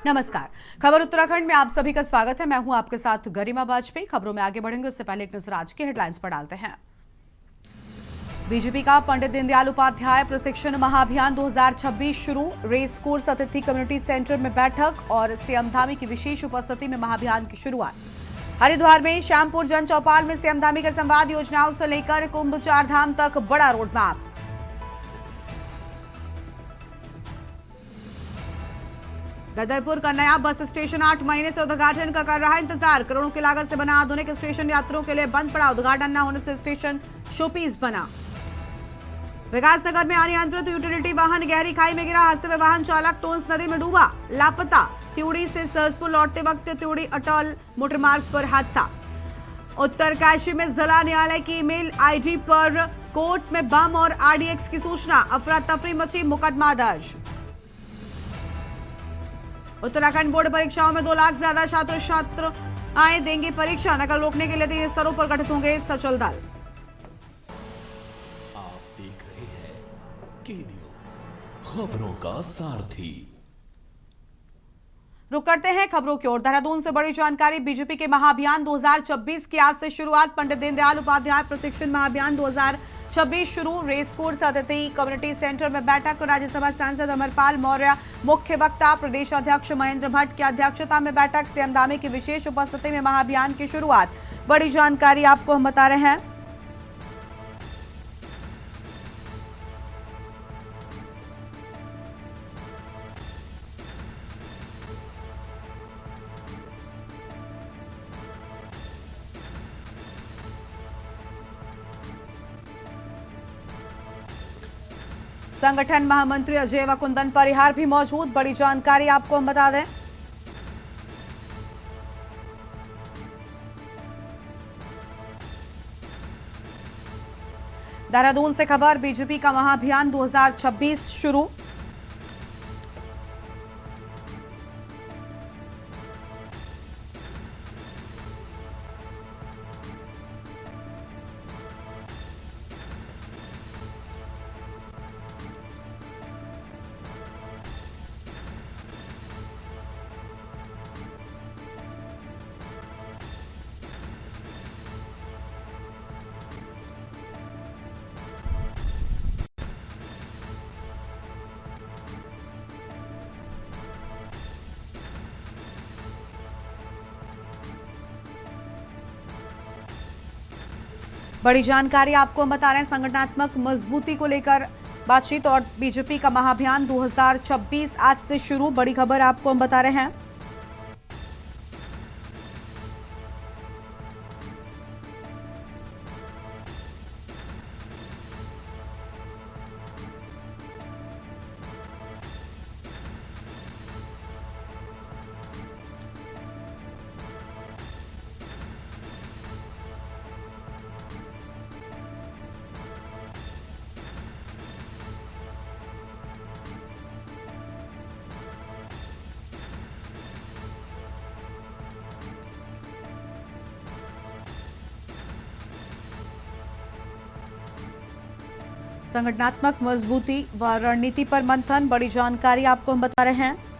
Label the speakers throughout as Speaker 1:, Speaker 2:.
Speaker 1: नमस्कार। खबर उत्तराखंड में आप सभी का स्वागत है। मैं हूं आपके साथ गरिमा वाजपेयी। खबरों में आगे बढ़ेंगे उससे पहले एक नजर आज की हेडलाइंस पर डालते हैं। बीजेपी का पंडित दीनदयाल उपाध्याय प्रशिक्षण महाअभियान 2026 शुरू। रेस कोर्स अतिथि कम्युनिटी सेंटर में बैठक और सीएम धामी की विशेष उपस्थिति में महाअभियान की शुरुआत। हरिद्वार में श्यामपुर जन चौपाल में सीएम धामी के संवाद योजनाओं से लेकर कुंभ चार धाम तक बड़ा रोडमैप। गदरपुर का नया बस स्टेशन 8 महीने से उद्घाटन का कर रहा है इंतजार। करोड़ों की लागत से बना आधुनिक स्टेशन यात्रियों के लिए बंद पड़ा। उद्घाटन न होने से स्टेशन शोपीस बना। विकासनगर में अनियंत्रित यूटिलिटी वाहन गहरी खाई में गिरा। हादसे में वाहन चालक टोंस नदी में डूबा, लापता। त्यूड़ी से सहसपुर लौटते वक्त त्यूड़ी अटल मोटरमार्ग पर हादसा। उत्तरकाशी में जिला न्यायालय की ईमेल आईडी पर कोर्ट में बम और आरडीएक्स की सूचना। अफरा तफरी मची, मुकदमा दर्ज। उत्तराखंड बोर्ड परीक्षाओं में 2 लाख ज्यादा छात्र आए देंगे परीक्षा। नकल रोकने के लिए 3 स्तरों पर गठित होंगे सचल दल।
Speaker 2: आप देख रहे हैं के न्यूज, खबरों का सारथी।
Speaker 1: रुक करते हैं खबरों की ओर। देहरादून से बड़ी जानकारी। बीजेपी के महाअभियान 2026 की आज से शुरुआत। पंडित दीनदयाल उपाध्याय प्रशिक्षण महाअभियान 2026 शुरू। रेस कोर्स अतिथि कम्युनिटी सेंटर में बैठक। राज्यसभा सांसद अमरपाल मौर्य मुख्य वक्ता। प्रदेश अध्यक्ष महेंद्र भट्ट की अध्यक्षता में बैठक। सीएम धामी की विशेष उपस्थिति में महाअभियान की शुरुआत। बड़ी जानकारी आपको हम बता रहे हैं। संगठन महामंत्री अजय वकुंदन परिहार भी मौजूद। बड़ी जानकारी आपको हम बता दें। देहरादून से खबर। बीजेपी का महाअभियान 2026 शुरू। बड़ी जानकारी आपको हम बता रहे हैं। संगठनात्मक मजबूती को लेकर बातचीत और बीजेपी का महाअभियान 2026 आज से शुरू। बड़ी खबर आपको हम बता रहे हैं। संगठनात्मक मजबूती व रणनीति पर मंथन। बड़ी जानकारी आपको हम बता रहे हैं।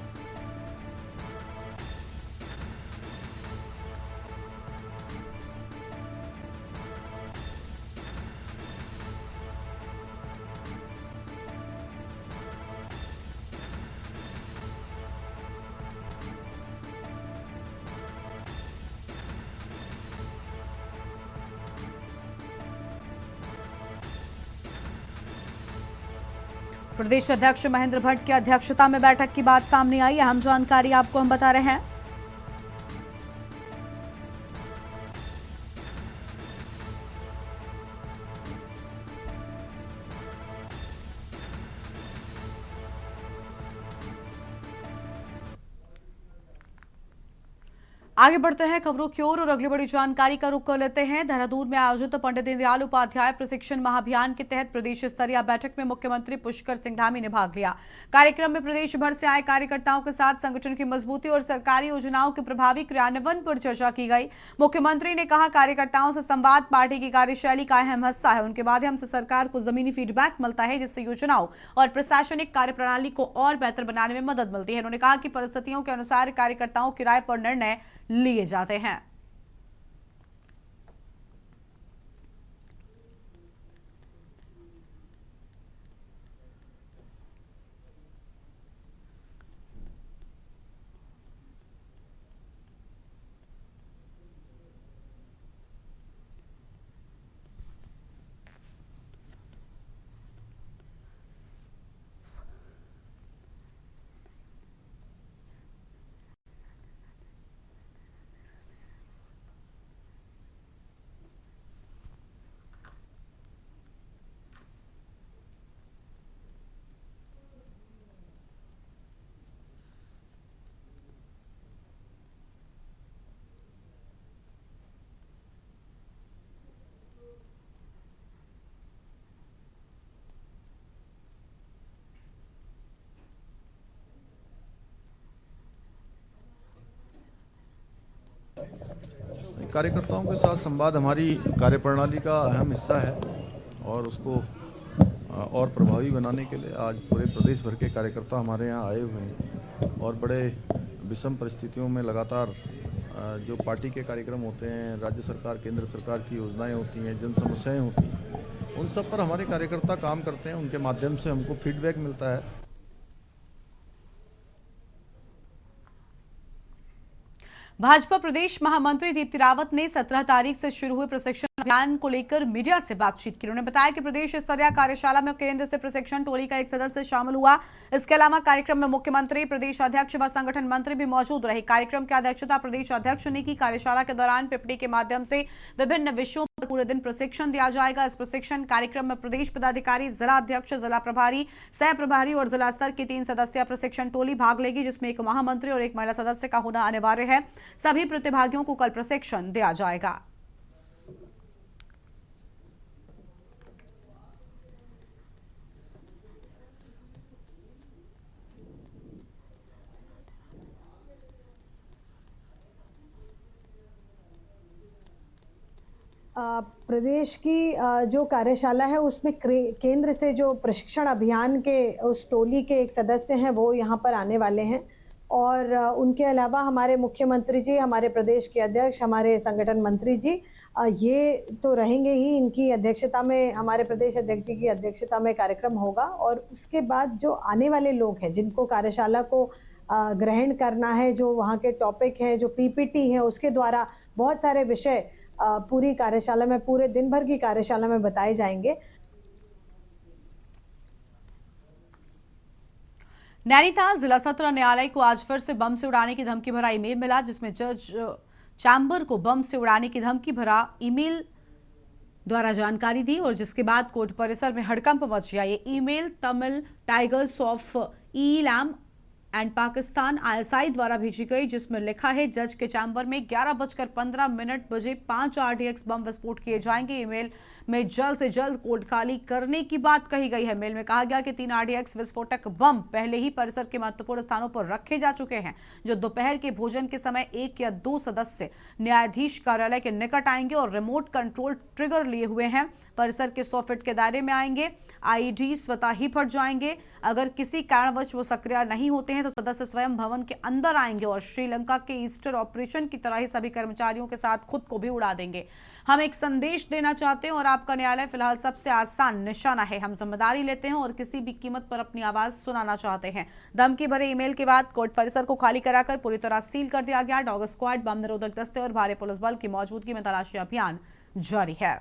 Speaker 1: प्रदेश अध्यक्ष महेंद्र भट्ट की अध्यक्षता में बैठक की बात सामने आई। अहम जानकारी आपको हम बता रहे हैं। आगे बढ़ते हैं खबरों की ओर और अगली बड़ी जानकारी का रुख कर लेते हैं। देहरादून में आयोजित पंडित दीनदयाल उपाध्याय प्रशिक्षण महाअभियान के तहत प्रदेश स्तरीय बैठक में मुख्यमंत्री पुष्कर सिंह धामी ने भाग लिया। कार्यक्रम में प्रदेश भर से आए कार्यकर्ताओं के साथ संगठन की मजबूती और सरकारी योजनाओं के प्रभावी क्रियान्वयन पर चर्चा की गई। मुख्यमंत्री ने कहा, कार्यकर्ताओं से संवाद पार्टी की कार्यशैली का अहम हिस्सा है। उनके माध्यम से सरकार को जमीनी फीडबैक मिलता है, जिससे योजनाओं और प्रशासनिक कार्यप्रणाली को और बेहतर बनाने में मदद मिलती है। उन्होंने कहा कि परिस्थितियों के अनुसार कार्यकर्ताओं की राय पर निर्णय लिए जाते हैं।
Speaker 3: कार्यकर्ताओं के साथ संवाद हमारी कार्यप्रणाली का अहम हिस्सा है और उसको और प्रभावी बनाने के लिए आज पूरे प्रदेश भर के कार्यकर्ता हमारे यहाँ आए हुए हैं और बड़े विषम परिस्थितियों में लगातार जो पार्टी के कार्यक्रम होते हैं, राज्य सरकार केंद्र सरकार की योजनाएं होती हैं, जन समस्याएं होती हैं, उन सब पर हमारे कार्यकर्ता काम करते हैं। उनके माध्यम से हमको फीडबैक मिलता है।
Speaker 1: भाजपा प्रदेश महामंत्री दीप्ति रावत ने 17 तारीख से शुरू हुए प्रशिक्षण अभियान को लेकर मीडिया से बातचीत की। उन्होंने बताया कि प्रदेश स्तरीय कार्यशाला में केंद्र से प्रशिक्षण टोली का एक सदस्य शामिल हुआ। इसके अलावा कार्यक्रम में मुख्यमंत्री, प्रदेश अध्यक्ष व संगठन मंत्री भी मौजूद रहे। कार्यक्रम की अध्यक्षता प्रदेश अध्यक्ष ने की। कार्यशाला के दौरान पिपडी के माध्यम से विभिन्न विषयों पर पूरे दिन प्रशिक्षण दिया जाएगा। इस प्रशिक्षण कार्यक्रम में प्रदेश पदाधिकारी, जिला अध्यक्ष, जिला प्रभारी, सह प्रभारी और जिला स्तर की 3 सदस्यीय प्रशिक्षण टोली भाग लेगी, जिसमें एक महामंत्री और एक महिला सदस्य का होना अनिवार्य है। सभी प्रतिभागियों को कल प्रशिक्षण दिया जाएगा।
Speaker 4: प्रदेश की जो कार्यशाला है उसमें केंद्र से जो प्रशिक्षण अभियान के उस टोली के एक सदस्य हैं वो यहाँ पर आने वाले हैं और उनके अलावा हमारे मुख्यमंत्री जी, हमारे प्रदेश के अध्यक्ष, हमारे संगठन मंत्री जी ये तो रहेंगे ही। इनकी अध्यक्षता में, हमारे प्रदेश अध्यक्ष जी की अध्यक्षता में कार्यक्रम होगा और उसके बाद जो आने वाले लोग हैं जिनको कार्यशाला को ग्रहण करना है, जो वहाँ के टॉपिक हैं, जो पीपीटी है, उसके द्वारा बहुत सारे विषय पूरी कार्यशाला में, पूरे दिन भर की कार्यशाला में बताए जाएंगे।
Speaker 1: नैनीताल जिला सत्र न्यायालय को आज फिर से बम से उड़ाने की धमकी भरा ईमेल मिला, जिसमें जज चैम्बर को बम से उड़ाने की धमकी भरा ईमेल द्वारा जानकारी दी और जिसके बाद कोर्ट परिसर में हड़कंप मच गया। ये email Tamil tigers of Ilam and Pakistan ISI द्वारा भेजी गई, जिसमें लिखा है, जज के चैम्बर में 11:15 बजे 5 RDX बम विस्फोट किए जाएंगे। ईमेल में जल्द से जल्द कोर्ट खाली करने की बात कही गई है। मेल में कहा गया कि 3 RDX विस्फोटक बम पहले ही परिसर के महत्वपूर्ण स्थानों पर रखे जा चुके हैं, जो दोपहर के भोजन के समय 1 या 2 सदस्य न्यायाधीश कार्यालय के निकट आएंगे और रिमोट कंट्रोल ट्रिगर लिए हुए हैं। परिसर के 100 फीट के दायरे में आएंगे। IED स्वतः ही फट जाएंगे। अगर किसी कारणवश वो सक्रिय नहीं होते हैं तो सदस्य स्वयं भवन के अंदर आएंगे और श्रीलंका के ईस्टर ऑपरेशन की तरह ही सभी कर्मचारियों के साथ खुद को भी उड़ा देंगे। हम एक संदेश देना चाहते हैं और आपका न्यायालय फिलहाल सबसे आसान निशाना है। हम जिम्मेदारी लेते हैं और किसी भी कीमत पर अपनी आवाज सुनाना चाहते हैं। धमकी भरे ईमेल के बाद कोर्ट परिसर को खाली कराकर पूरी तरह सील कर दिया गया। डॉग स्क्वाड, बम निरोधक दस्ते और भारी पुलिस बल की मौजूदगी में तलाशी अभियान जारी है।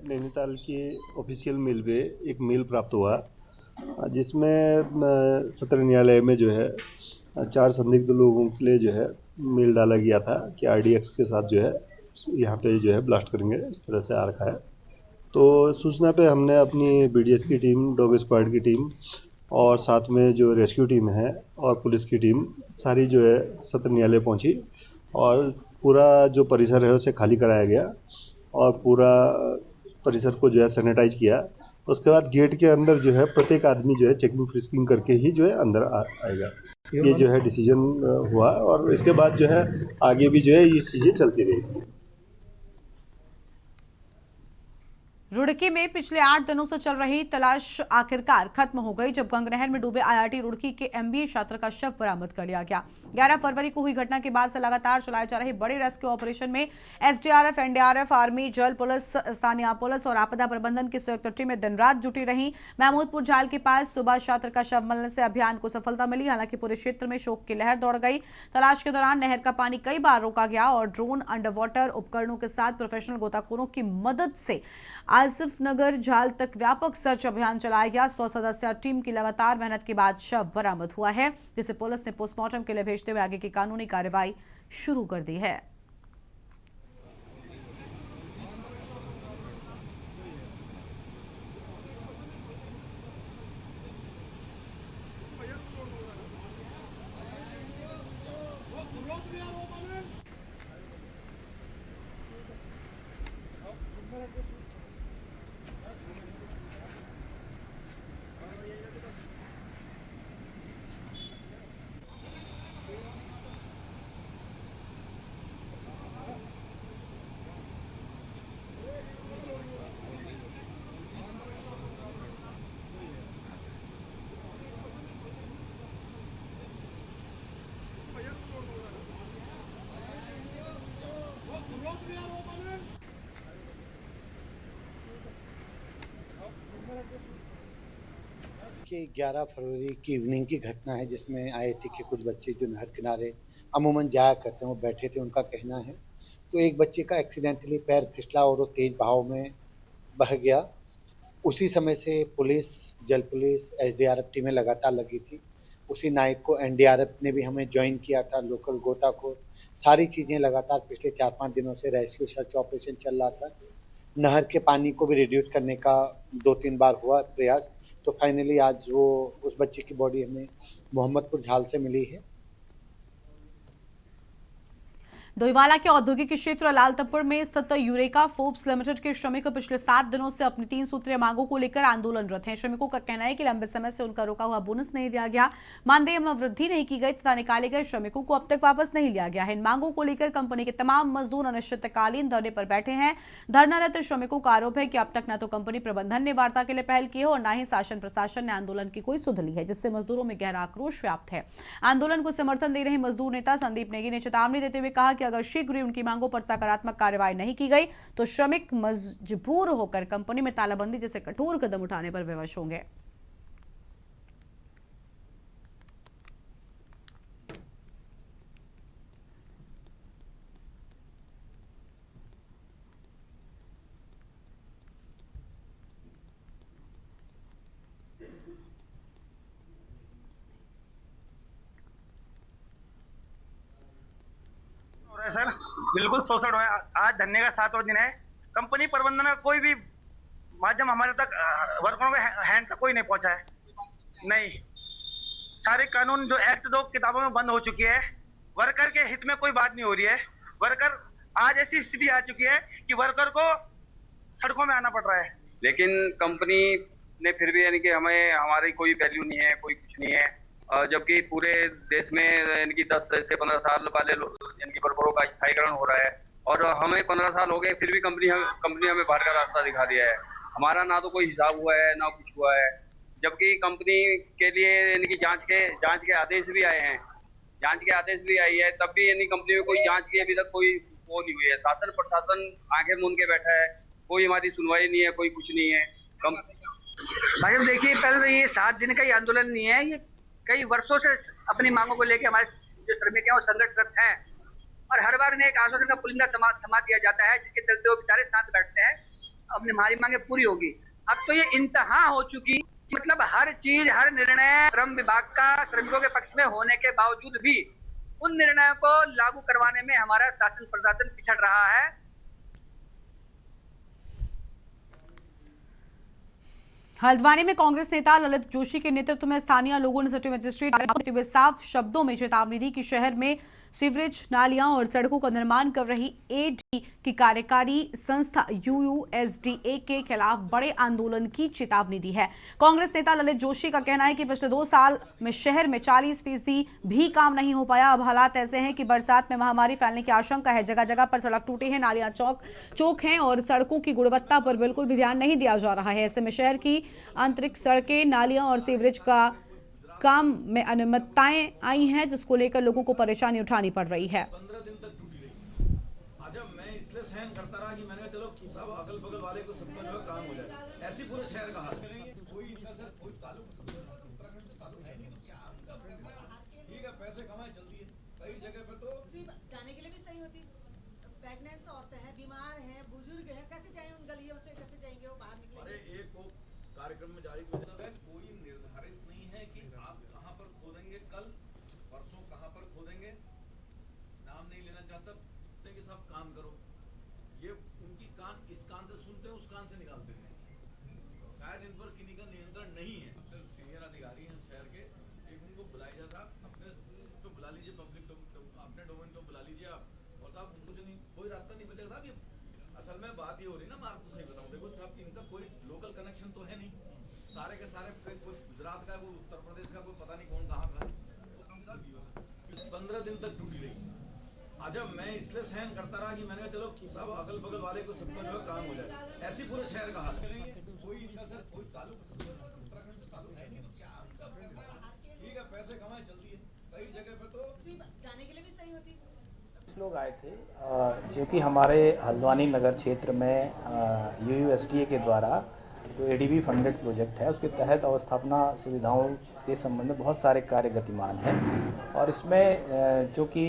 Speaker 5: नैनीताल की ऑफिशियल मेल पे एक मेल प्राप्त हुआ, जिसमें सत्र न्यायालय में जो है 4 संदिग्ध लोगों के लिए जो है मेल डाला गया था कि RDX के साथ जो है यहाँ पे जो है ब्लास्ट करेंगे, इस तरह से आ रखा है। तो सूचना पे हमने अपनी BDS की टीम, डॉग स्क्वाड की टीम और साथ में जो रेस्क्यू टीम है और पुलिस की टीम सारी जो है सत्र न्यायालय पहुंची और पूरा जो परिसर है उसे खाली कराया गया और पूरा परिसर को जो है सैनिटाइज किया। उसके बाद गेट के अंदर जो है प्रत्येक आदमी जो है चेकिंग फ्रिस्किंग करके ही जो है अंदर आएगा। ये जो है डिसीजन हुआ और इसके बाद जो है आगे भी जो है ये चीज़ें चलती रहेगी।
Speaker 1: रुड़की में पिछले 8 दिनों से चल रही तलाश आखिरकार खत्म हो गई जब गंगनहर में डूबे IIT रुड़की के MBA छात्र का शव बरामद कर लिया गया। 11 फरवरी को हुई घटना के बाद से लगातार चलाए जा रहे बड़े रेस्क्यू ऑपरेशन में SDRF, NDRF, आर्मी, जल पुलिस, स्थानीय पुलिस और आपदा प्रबंधन की संयुक्त टीमें दिन रात जुटी रही। महमूदपुर झाल के पास सुबह छात्र का शव मिलने से अभियान को सफलता मिली। हालांकि पूरे क्षेत्र में शोक की लहर दौड़ गई। तलाश के दौरान नहर का पानी कई बार रोका गया और ड्रोन, अंडर वाटर उपकरणों के साथ प्रोफेशनल गोताखोरों की मदद से आसिफ नगर झाल तक व्यापक सर्च अभियान चलाया गया। 100 सदस्यीय टीम की लगातार मेहनत के बाद शव बरामद हुआ है, जिसे पुलिस ने पोस्टमार्टम के लिए भेजते हुए आगे की कानूनी कार्रवाई शुरू कर दी है।
Speaker 6: कि 11 फरवरी की इवनिंग की घटना है जिसमें IIT के कुछ बच्चे जो नहर किनारे अमूमन जाया करते हैं वो बैठे थे। उनका कहना है तो एक बच्चे का एक्सीडेंटली पैर फिसला और वो तेज बहाव में बह गया। उसी समय से पुलिस, जल पुलिस, SDRF टीमें लगातार लगी थी। उसी नाइट को NDRF ने भी हमें ज्वाइन किया था, लोकल गोताखोर, सारी चीज़ें लगातार पिछले 4-5 दिनों से रेस्क्यू सर्च ऑपरेशन चल रहा था। नहर के पानी को भी रिड्यूस करने का 2-3 बार हुआ प्रयास, तो फाइनली आज वो उस बच्चे की बॉडी हमें मोहम्मदपुर झाल से मिली है।
Speaker 1: डोईवाला के औद्योगिक क्षेत्र लालतपुर में स्थित यूरेका फोर्ब्स लिमिटेड के श्रमिक पिछले 7 दिनों से अपनी 3 सूत्रीय मांगों को लेकर आंदोलनरत हैं। श्रमिकों का कहना है कि लंबे समय से उनका रोका हुआ बोनस नहीं दिया गया, मानदेय में वृद्धि नहीं की गई तथा निकाले गए श्रमिकों को अब तक वापस नहीं लिया गया है। इन मांगों को लेकर कंपनी के तमाम मजदूर अनिश्चितकालीन धरने पर बैठे हैं। धरनारत श्रमिकों का आरोप है कि अब तक न तो कंपनी प्रबंधन ने वार्ता के लिए पहल की है और न ही शासन प्रशासन ने आंदोलन की कोई सुध ली है, जिससे मजदूरों में गहरा आक्रोश व्याप्त है। आंदोलन को समर्थन दे रहे मजदूर नेता संदीप नेगी ने चेतावनी देते हुए कहा कि अगर शीघ्र उनकी मांगों पर सकारात्मक कार्रवाई नहीं की गई तो श्रमिक मजबूर होकर कंपनी में तालाबंदी जैसे कठोर कदम उठाने पर विवश होंगे।
Speaker 7: सर बिल्कुल शोषण हुआ। आज धरने का 7वां दिन है। कंपनी प्रबंधन का कोई भी माध्यम हमारे तक, वर्करों के हैंड तक कोई नहीं पहुंचा है। नहीं, सारे कानून जो एक्ट जो किताबों में बंद हो चुकी है, वर्कर के हित में कोई बात नहीं हो रही है। वर्कर आज ऐसी स्थिति आ चुकी है कि वर्कर को सड़कों में आना पड़ रहा है।
Speaker 8: लेकिन कंपनी ने फिर भी यानी कि हमारी कोई वैल्यू नहीं है, कोई कुछ नहीं है। जबकि पूरे देश में इनकी 10 से 15 साल वाले इनकी वर्करों का स्थायीकरण हो रहा है और हमें 15 साल हो गए, फिर भी कंपनी हमें बाहर का रास्ता दिखा दिया है। हमारा ना तो कोई हिसाब हुआ है ना कुछ हुआ है। जबकि कंपनी के लिए इनकी जांच के आदेश भी आए हैं, जांच के आदेश भी आई है, तब भी यानी कंपनी में कोई जांच की अभी तक कोई वो नहीं हुई है। शासन प्रशासन आंखें मूंद के बैठा है, कोई हमारी सुनवाई नहीं है, कोई कुछ नहीं है।
Speaker 7: भाई देखिए, पहले तो ये 7 दिन का ही आंदोलन नहीं है, ये कई वर्षों से अपनी मांगों को लेकर हमारे जो श्रमिक हैं वो संगठित हैं और हर बार इन्हें एक आश्वासन का पुलिंदा थमा दिया जाता है, जिसके चलते वो बेचारे साथ बैठते हैं अपनी हमारी मांगे पूरी होगी। अब तो ये इंतहा हो चुकी, मतलब हर चीज, हर निर्णय श्रम विभाग का श्रमिकों के पक्ष में होने के बावजूद भी उन निर्णयों को लागू करवाने में हमारा शासन प्रशासन पिछड़ रहा है
Speaker 1: हल्द्वानी में कांग्रेस नेता ललित जोशी के नेतृत्व में स्थानीय लोगों ने सिटी मजिस्ट्रेट देते हुए साफ शब्दों में चेतावनी दी कि शहर में सीवरेज, नालियां और सड़कों का निर्माण कर रही एडी की कार्यकारी संस्था यूयूएसडीए के खिलाफ बड़े आंदोलन की चेतावनी दी है। कांग्रेस नेता ललित जोशी का कहना है कि पिछले 2 साल में शहर में 40% भी काम नहीं हो पाया। अब हालात ऐसे हैं कि बरसात में महामारी फैलने की आशंका है। जगह जगह पर सड़क टूटे हैं, नालियां चौक हैं और सड़कों की गुणवत्ता पर बिल्कुल भी ध्यान नहीं दिया जा रहा है। ऐसे में शहर की आंतरिक सड़कें, नालियां और सीवरेज का काम में अनियमितताएं आई हैं, जिसको लेकर लोगों को परेशानी उठानी पड़ रही है।
Speaker 9: 15 दिन तक टूटी रही। अच्छा, मैं इसलिए सहन करता रहा कि मैंने कहा चलो सब अगल बगल वाले को सबका जो है काम हो जाए। ऐसी पूरे शहर का हाल है। कोई इनका सर कोई ताल्लुक उत्तराखंड से ताल्लुक है नहीं, तो क्या ठीक है, पैसे कमाए चलती है। कई जगह पे तो
Speaker 10: जाने के लिए भी सही होती। प्रेग्नेंट औरतें हैं, बीमार हैं, बुजुर्ग हैं, कैसे जाएं उन गलियों से, कैसे जाएंगे वो बाहर निकलेंगे?
Speaker 9: अरे एक वो कार्यक्रम में जारी कोई निर्धारित नहीं है कि आप कहां पर खोदेंगे, कल परसों कहां पर खोदेंगे। नाम नहीं लेना चाहता कि सब काम करो। ये उनकी कान इस कान से सुनते हैं, उस कान से निकालते हैं। शायद इन पर किन्हीं का नियंत्रण नहीं है। सीनियर अधिकारी हैं शहर के, एक उनको बुलाइए साहब, अपने तो बुला लीजिए, पब्लिक तो अपने डोमेन तो बुला लीजिए आप। और साहब उनको से नहीं कोई रास्ता नहीं बचेगा साहब। ये असल में बात ये हो रही ना, मैं आपको सही बताऊं, देखो साहब इनका कोई लोकल कनेक्शन तो है नहीं। सारे के सारे कोई गुजरात का, कोई उत्तर प्रदेश का, कोई पता नहीं कौन कहाँ का है। 15 दिन तक टूटी रही। अच्छा, मैं इसलिए सहन करता रहा कि मैंने कहा चलो सब अगल बगल वाले को सबका जो है काम हो जाए। ऐसी पूरे शहर का हाल है। कोई इनका सर कोई ताल्लुक उत्तराखंड से ताल्लुक है नहीं, तो क्या ठीक है, पैसे कमाए चलती है। कई जगह पे तो
Speaker 10: जाने के लिए भी सही होती।
Speaker 11: लोग आए थे जो कि हमारे हल्द्वानी नगर क्षेत्र में यूयूएसडीए के द्वारा जो एडीबी फंडेड प्रोजेक्ट है, उसके तहत अवस्थापना सुविधाओं के संबंध में बहुत सारे कार्य गतिमान हैं। और इसमें जो कि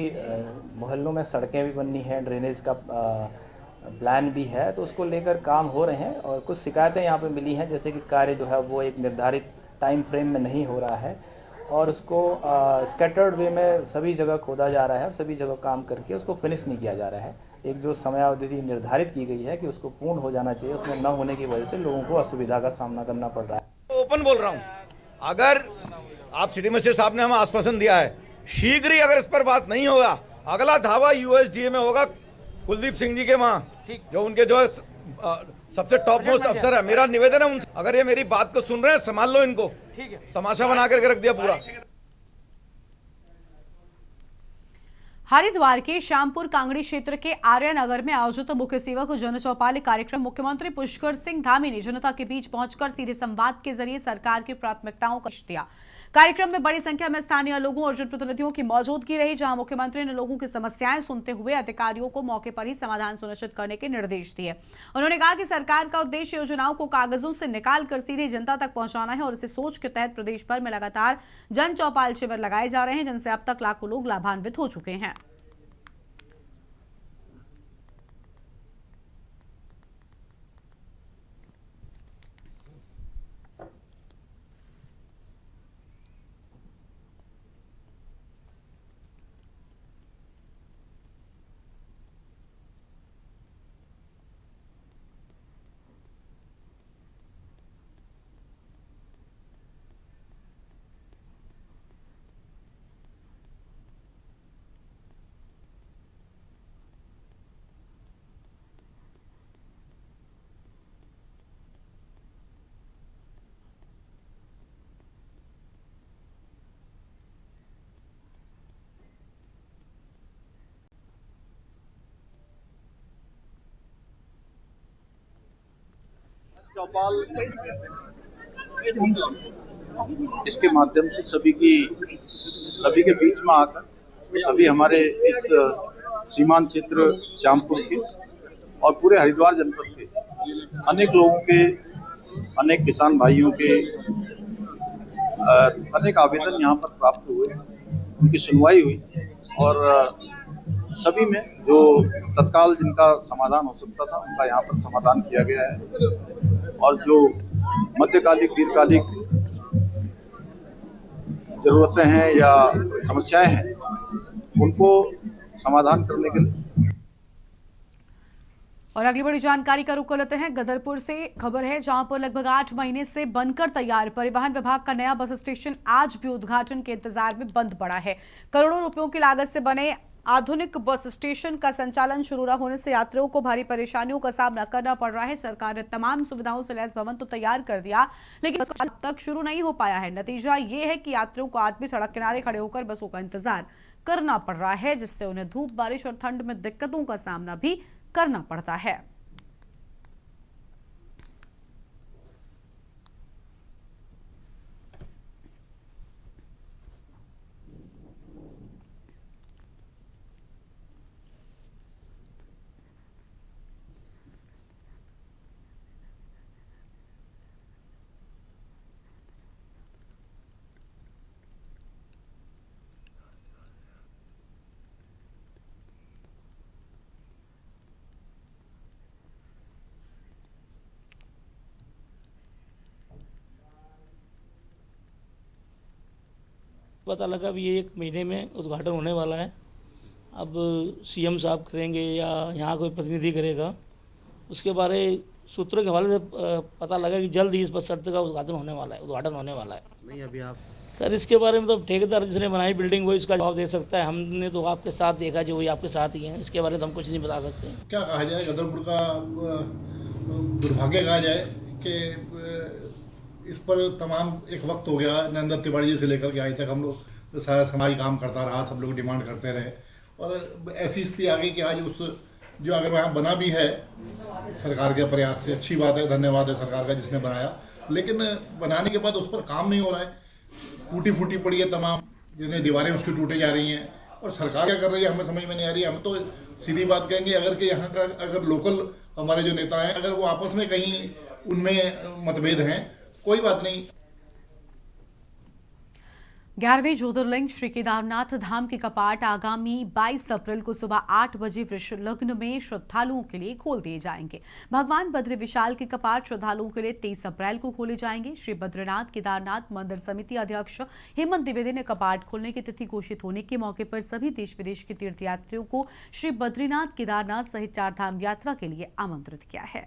Speaker 11: मोहल्लों में सड़कें भी बननी हैं, ड्रेनेज का प्लान भी है, तो उसको लेकर काम हो रहे हैं। और कुछ शिकायतें यहाँ पे मिली हैं, जैसे कि कार्य जो है वो एक निर्धारित टाइम फ्रेम में नहीं हो रहा है और उसको स्कैटर्ड वे में सभी जगह खोदा जा रहा है और सभी जगह काम करके उसको फिनिश नहीं किया जा रहा है। एक जो समयावधि निर्धारित की गई है कि उसको पूर्ण हो जाना चाहिए, उसमें न होने की वजह से लोगों को असुविधा का सामना करना पड़ रहा है।
Speaker 9: ओपन बोल रहा हूँ, अगर आप सिटी मजिस्ट्रेट साहब ने हमें आश्वासन दिया है, शीघ्र ही अगर इस पर बात नहीं होगा, अगला धावा यूएसडीए में होगा कुलदीप सिंह जी के वहाँ, जो उनके जो है सबसे टॉप मोस्ट अफसर है। मेरा निवेदन है उनसे, अगर ये मेरी बात को सुन रहे हैं, संभाल लो इनको। ठीक है, तमाशा बना करके रख दिया पूरा।
Speaker 1: हरिद्वार के श्यामपुर कांगड़ी क्षेत्र के आर्यनगर में आयोजित मुख्य सेवक जन चौपाल कार्यक्रम मुख्यमंत्री पुष्कर सिंह धामी ने जनता के बीच पहुंचकर सीधे संवाद के जरिए सरकार की प्राथमिकताओं का दिया। कार्यक्रम में बड़ी संख्या में स्थानीय लोगों और जनप्रतिनिधियों की मौजूदगी रही, जहां मुख्यमंत्री ने लोगों की समस्याएं सुनते हुए अधिकारियों को मौके पर ही समाधान सुनिश्चित करने के निर्देश दिए। उन्होंने कहा कि सरकार का उद्देश्य योजनाओं को कागजों से निकालकर सीधे जनता तक पहुंचाना है और इसी सोच के तहत प्रदेश भर में लगातार जन चौपाल शिविर लगाए जा रहे हैं, जिनसे अब तक लाखों लोग लाभान्वित हो चुके हैं।
Speaker 12: चौपाल इसके माध्यम से सभी के बीच में आकर सभी हमारे इस सीमांत क्षेत्र श्यामपुर के और पूरे हरिद्वार जनपद के अनेक लोगों के, अनेक किसान भाइयों के अनेक आवेदन यहाँ पर प्राप्त हुए, उनकी सुनवाई हुई और सभी में जो तत्काल जिनका समाधान हो सकता था उनका यहाँ पर समाधान किया गया है और जो मध्यकालिक दीर्घकालिक जरूरतें हैं या समस्याएं हैं उनको समाधान करने के लिए
Speaker 1: और अगली बड़ी जानकारी का रुख कर लेते हैं गदरपुर से। खबर है जहां पर लगभग 8 महीने से बनकर तैयार परिवहन विभाग का नया बस स्टेशन आज भी उद्घाटन के इंतजार में बंद पड़ा है। करोड़ों रुपयों की लागत से बने आधुनिक बस स्टेशन का संचालन शुरू न होने से यात्रियों को भारी परेशानियों का सामना करना पड़ रहा है। सरकार ने तमाम सुविधाओं से लैस भवन तो तैयार कर दिया, लेकिन अब तक शुरू नहीं हो पाया है। नतीजा ये है कि यात्रियों को आज भी सड़क किनारे खड़े होकर बसों का इंतजार करना पड़ रहा है, जिससे उन्हें धूप, बारिश और ठंड में दिक्कतों का सामना भी करना पड़ता है।
Speaker 13: पता लगा अब ये 1 महीने में उद्घाटन होने वाला है। अब सीएम साहब करेंगे या यहाँ कोई प्रतिनिधि करेगा, उसके बारे सूत्रों के हवाले से पता लगा कि जल्द ही इस बस अड्डे का उद्घाटन होने वाला है।
Speaker 14: नहीं अभी आप
Speaker 13: सर इसके बारे में तो ठेकेदार जिसने बनाई बिल्डिंग वो इसका जवाब दे सकता है। हमने तो आपके साथ देखा जो वही आपके साथ ही है, इसके बारे में तो हम कुछ नहीं बता सकते।
Speaker 15: क्या कहा जाए, गदरपुर का दुर्भाग्य कहा जाए कि इस पर तमाम एक वक्त हो गया, नरेंद्र तिवारी जी से लेकर के आज तक हम लोग सारा समाज काम करता रहा, सब लोग डिमांड करते रहे और ऐसी स्थिति आ गई कि आज उस जो अगर वहाँ बना भी है सरकार के प्रयास से, अच्छी बात है, धन्यवाद है सरकार का जिसने बनाया, लेकिन बनाने के बाद उस पर काम नहीं हो रहा है। टूटी फूटी पड़ी है, तमाम जितनी दीवारें उसकी टूटे जा रही हैं और सरकार क्या कर रही है हमें समझ में नहीं आ रही है। हम तो सीधी बात कहेंगे, अगर कि यहाँ का अगर लोकल हमारे जो नेता हैं अगर वो आपस में कहीं उनमें मतभेद हैं, कोई बात नहीं।
Speaker 1: 11वें ज्योतिर्लिंग श्री केदारनाथ धाम के कपाट आगामी 22 अप्रैल को सुबह 8 बजे वृष लग्न में श्रद्धालुओं के लिए खोल दिए जाएंगे। भगवान बद्री विशाल के कपाट श्रद्धालुओं के लिए 23 अप्रैल को खोले जाएंगे। श्री बद्रीनाथ केदारनाथ मंदिर समिति अध्यक्ष हेमंत द्विवेदी ने कपाट खोलने की तिथि घोषित होने के मौके पर सभी देश विदेश के तीर्थयात्रियों को श्री बद्रीनाथ केदारनाथ सहित 4 धाम यात्रा के लिए आमंत्रित किया है।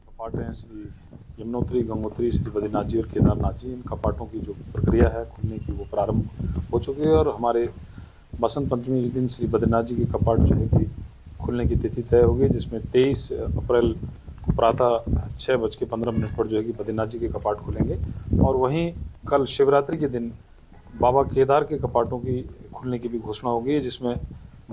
Speaker 16: कपाट हैं श्री यमुनोत्री, गंगोत्री, श्री बद्रीनाथ जी और केदारनाथ जी। इन कपाटों की जो प्रक्रिया है खुलने की वो प्रारंभ हो चुकी है और हमारे बसंत पंचमी के दिन श्री बद्रीनाथ जी के कपाट जो है कि खुलने की तिथि तय होगी, जिसमें 23 अप्रैल को प्रातः 6:15 पर जो है कि बद्रीनाथ जी के कपाट खुलेंगे और वहीं कल शिवरात्रि के दिन बाबा केदार के कपाटों की खुलने की भी घोषणा होगी, जिसमें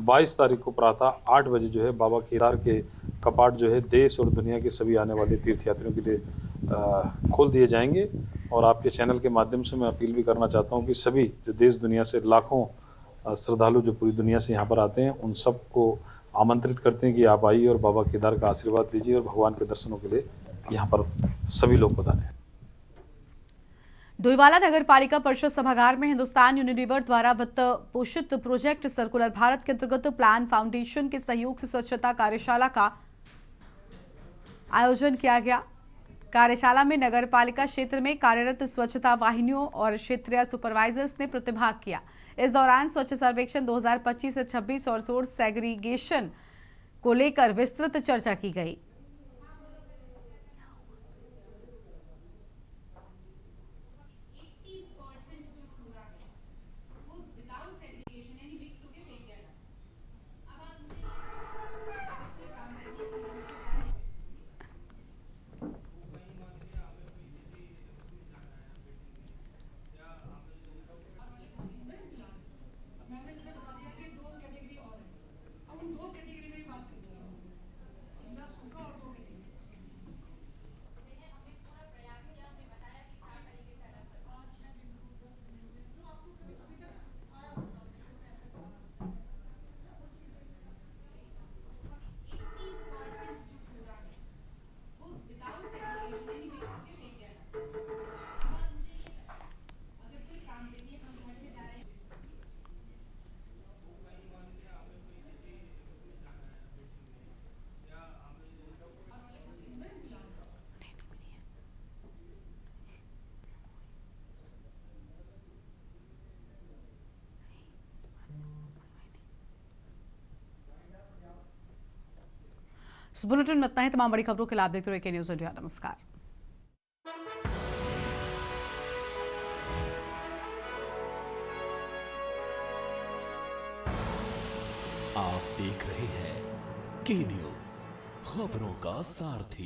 Speaker 16: 22 तारीख को प्रातः 8 बजे जो है बाबा केदार के कपाट जो है देश और दुनिया के सभी आने वाले तीर्थयात्रियों के लिए खोल दिए जाएंगे। और आपके चैनल के माध्यम से मैं अपील भी करना चाहता हूं कि सभी जो देश दुनिया से लाखों श्रद्धालु जो पूरी दुनिया से यहाँ पर आते हैं उन सबको आमंत्रित करते हैं कि आप आइए और बाबा केदार का आशीर्वाद लीजिए और भगवान के दर्शनों के लिए यहाँ पर सभी लोग पधारें।
Speaker 1: डोईवाला नगर पालिका परिषद सभागार में हिंदुस्तान यूनिलीवर द्वारा वित्त पोषित प्रोजेक्ट सर्कुलर भारत के अंतर्गत प्लान फाउंडेशन के सहयोग से स्वच्छता कार्यशाला का आयोजन किया गया। कार्यशाला में नगर पालिका क्षेत्र में कार्यरत स्वच्छता वाहिनियों और क्षेत्रीय सुपरवाइजर्स ने प्रतिभाग किया। इस दौरान स्वच्छ सर्वेक्षण 2025 से 26 और सोर्स सेग्रीगेशन को लेकर विस्तृत चर्चा की गई। इस बुलेटिन में इतना ही। तमाम बड़ी खबरों के लिए आप देखते रहिए के न्यूज इंडिया। नमस्कार।
Speaker 2: आप देख रहे हैं के न्यूज, खबरों का सारथी।